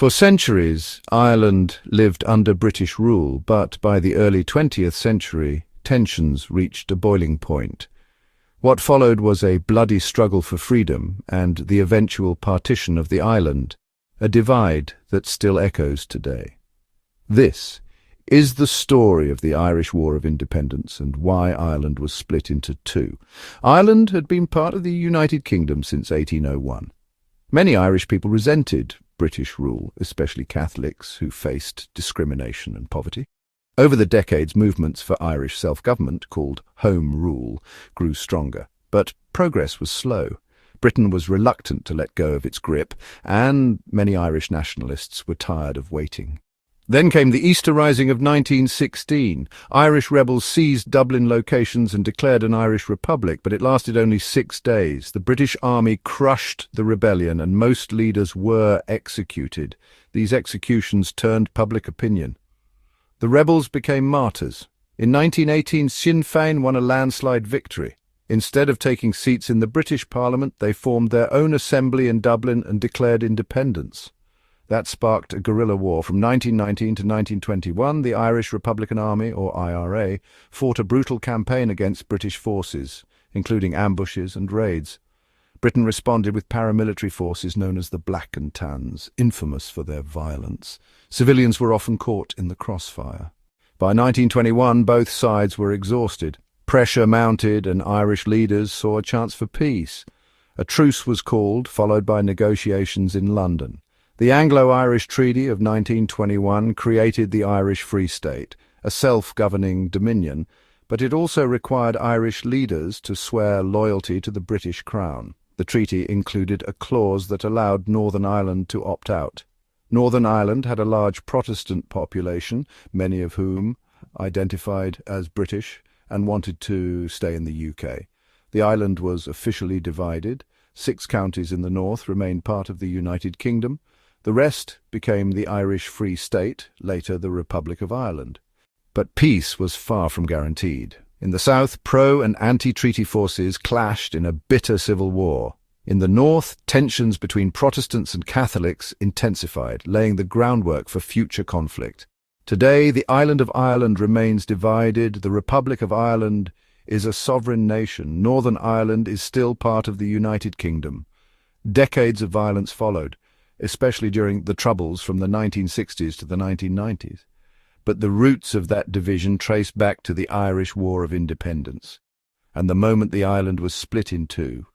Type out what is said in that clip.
For centuries, Ireland lived under British rule, but by the early 20th century, tensions reached a boiling point. What followed was a bloody struggle for freedom and the eventual partition of the island, a divide that still echoes today. This is the story of the Irish War of Independence and why Ireland was split into two. Ireland had been part of the United Kingdom since 1801. Many Irish people resented British rule, especially Catholics who faced discrimination and poverty. Over the decades, movements for Irish self-government, called Home Rule, grew stronger, but progress was slow. Britain was reluctant to let go of its grip, and many Irish nationalists were tired of waiting. Then came the Easter Rising of 1916. Irish rebels seized Dublin locations and declared an Irish Republic, but it lasted only 6 days. The British Army crushed the rebellion and most leaders were executed. These executions turned public opinion. The rebels became martyrs. In 1918, Sinn Féin won a landslide victory. Instead of taking seats in the British Parliament, they formed their own assembly in Dublin and declared independence. That sparked a guerrilla war. From 1919 to 1921, the Irish Republican Army, or IRA, fought a brutal campaign against British forces, including ambushes and raids. Britain responded with paramilitary forces known as the Black and Tans, infamous for their violence. Civilians were often caught in the crossfire. By 1921, both sides were exhausted. Pressure mounted and Irish leaders saw a chance for peace. A truce was called, followed by negotiations in London. The Anglo-Irish Treaty of 1921 created the Irish Free State, a self-governing dominion, but it also required Irish leaders to swear loyalty to the British Crown. The treaty included a clause that allowed Northern Ireland to opt out. Northern Ireland had a large Protestant population, many of whom identified as British and wanted to stay in the UK. The island was officially divided. 6 counties in the north remained part of the United Kingdom. The rest became the Irish Free State, later the Republic of Ireland. But peace was far from guaranteed. In the south, pro- and anti-treaty forces clashed in a bitter civil war. In the north, tensions between Protestants and Catholics intensified, laying the groundwork for future conflict. Today, the island of Ireland remains divided. The Republic of Ireland is a sovereign nation. Northern Ireland is still part of the United Kingdom. Decades of violence followed, especially during the Troubles from the 1960s to the 1990s. But the roots of that division trace back to the Irish War of Independence. And the moment the island was split in two,